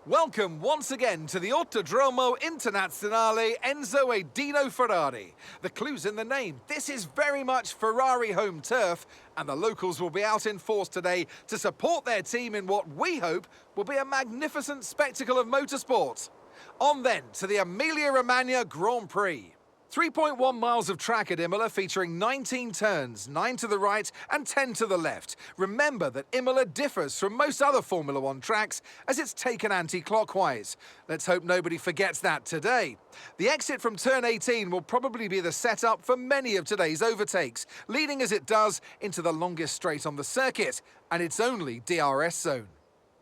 Welcome once again to the Autodromo Internazionale Enzo e Dino Ferrari. The clue's in the name. This is very much Ferrari home turf, and the locals will be out in force today to support their team in what we hope will be a magnificent spectacle of motorsport. On then to the Emilia Romagna Grand Prix. 3.1 miles of track at Imola featuring 19 turns, 9 to the right and 10 to the left. Remember that Imola differs from most other Formula One tracks as it's taken anti-clockwise. Let's hope nobody forgets that today. The exit from turn 18 will probably be the setup for many of today's overtakes, leading as it does into the longest straight on the circuit and its only DRS zone.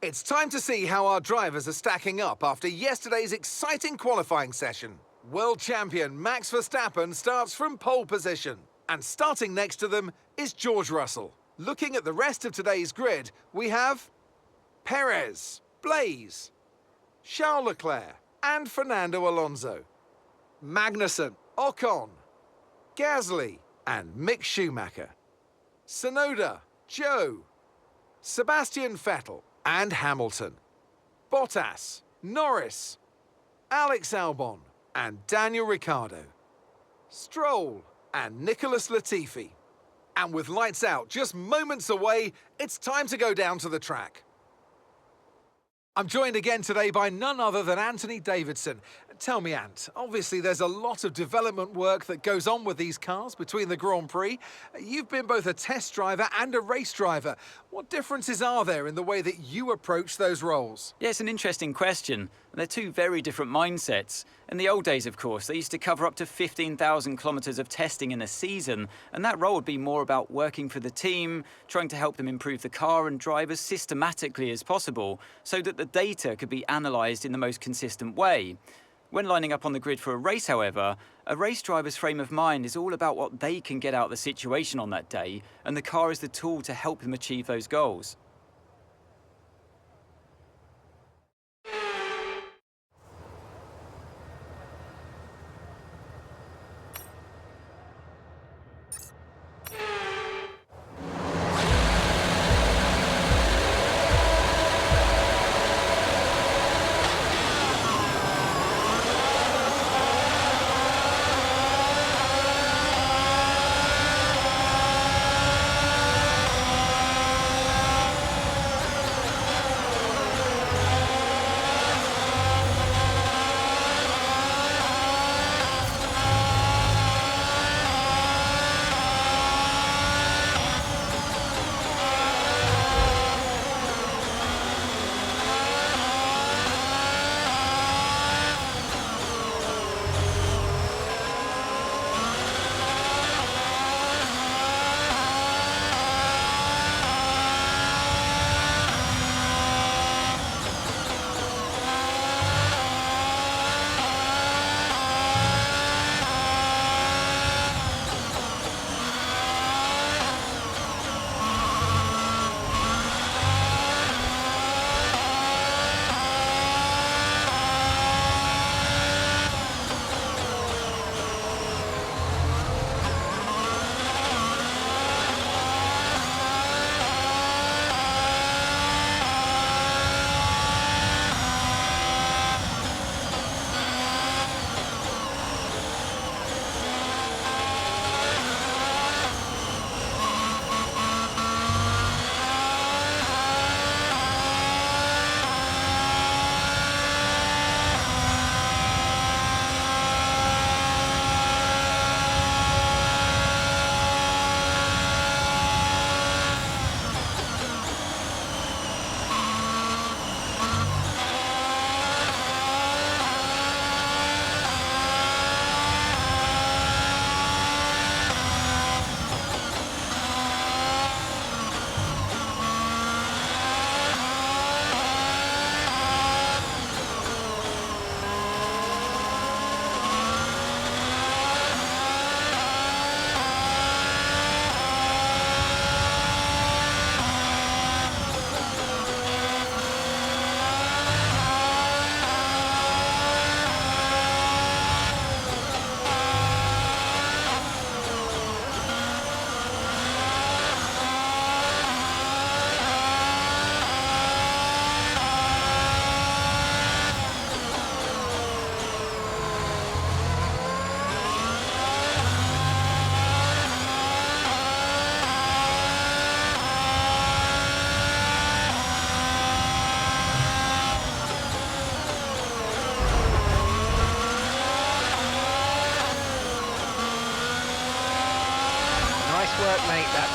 It's time to see how our drivers are stacking up after yesterday's exciting qualifying session. World champion Max Verstappen starts from pole position. And starting next to them is George Russell. Looking at the rest of today's grid, we have Perez, Blaise, Charles Leclerc and Fernando Alonso, Magnussen, Ocon, Gasly and Mick Schumacher, Tsunoda, Zhou, Sebastian Vettel and Hamilton, Bottas, Norris, Alex Albon and Daniel Ricciardo, Stroll and Nicholas Latifi. And with lights out just moments away, it's time to go down to the track. I'm joined again today by none other than Anthony Davidson. Tell me, Ant, obviously there's a lot of development work that goes on with these cars between the Grand Prix. You've been both a test driver and a race driver. What differences are there in the way that you approach those roles? Yeah, it's an interesting question. They're two very different mindsets. In the old days, of course, they used to cover up to 15,000 kilometres of testing in a season, and that role would be more about working for the team, trying to help them improve the car and drive as systematically as possible, so that the data could be analysed in the most consistent way. When lining up on the grid for a race, however, a race driver's frame of mind is all about what they can get out of the situation on that day, and the car is the tool to help them achieve those goals.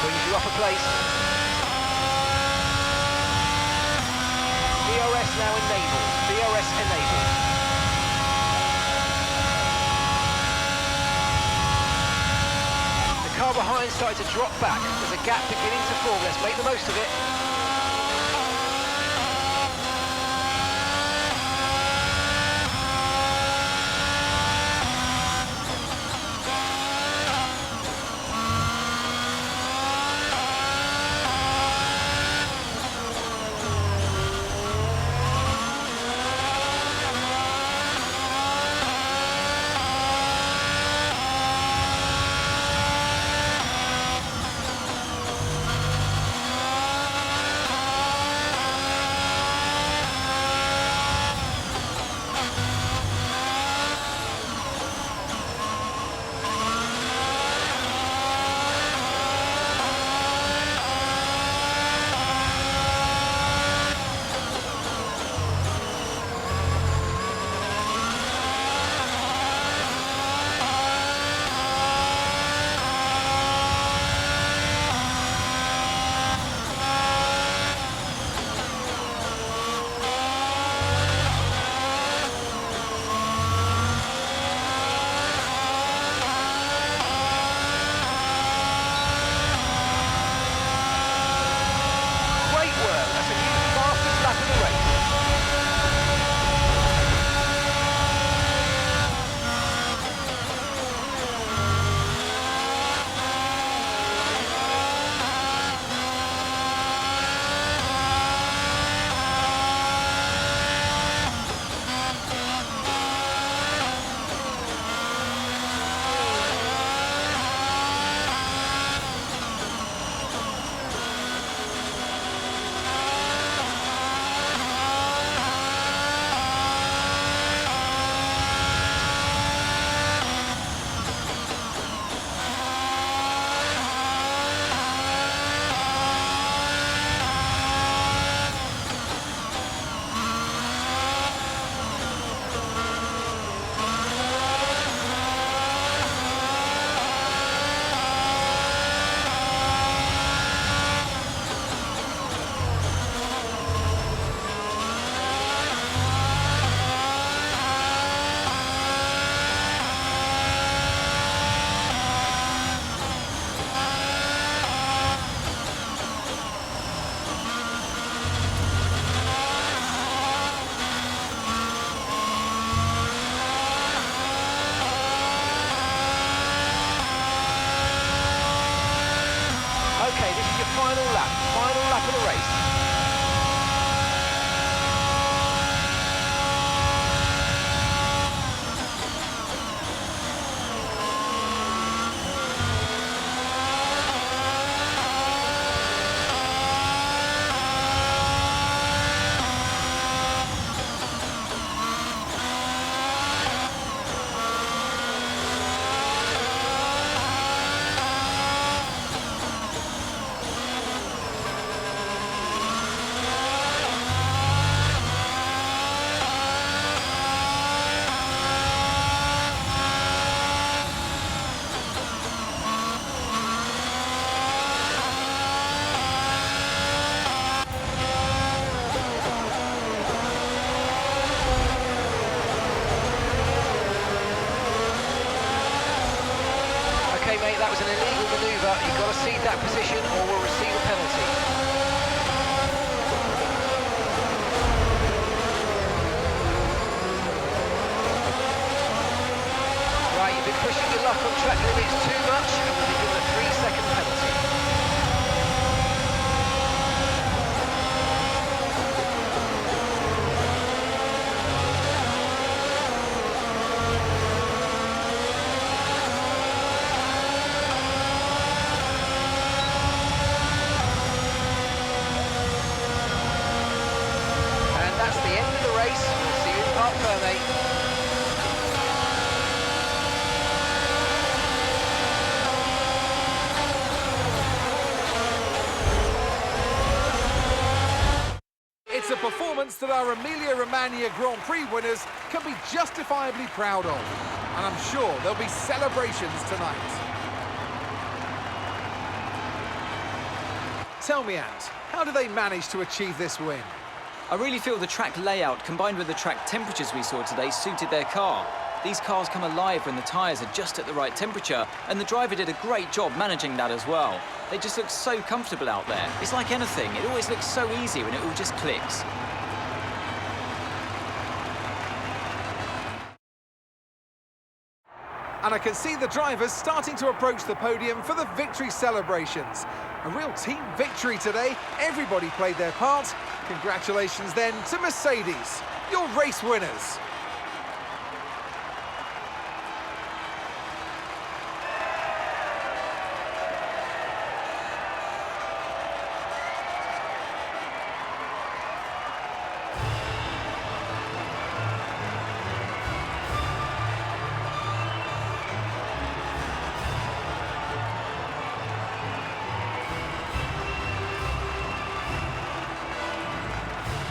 Brings you up a place. DRS now enabled. DRS enabled. The car behind started to drop back. There's a gap beginning to form. Let's make the most of it. Final lap of the race. Okay, mate, that was an illegal manoeuvre. You've got to cede that position or we'll receive a penalty. Right, you've been pushing your luck on track limits too much and we'll be given a 3-second penalty. That's the end of the race. We'll see you in Park Ferme. It's a performance that our Emilia Romagna Grand Prix winners can be justifiably proud of. And I'm sure there'll be celebrations tonight. Tell me, Ant, how do they manage to achieve this win? I really feel the track layout combined with the track temperatures we saw today suited their car. These cars come alive when the tyres are just at the right temperature, and the driver did a great job managing that as well. They just look so comfortable out there. It's like anything, it always looks so easy when it all just clicks. And I can see the drivers starting to approach the podium for the victory celebrations. A real team victory today. Everybody played their part. Congratulations then to Mercedes, your race winners.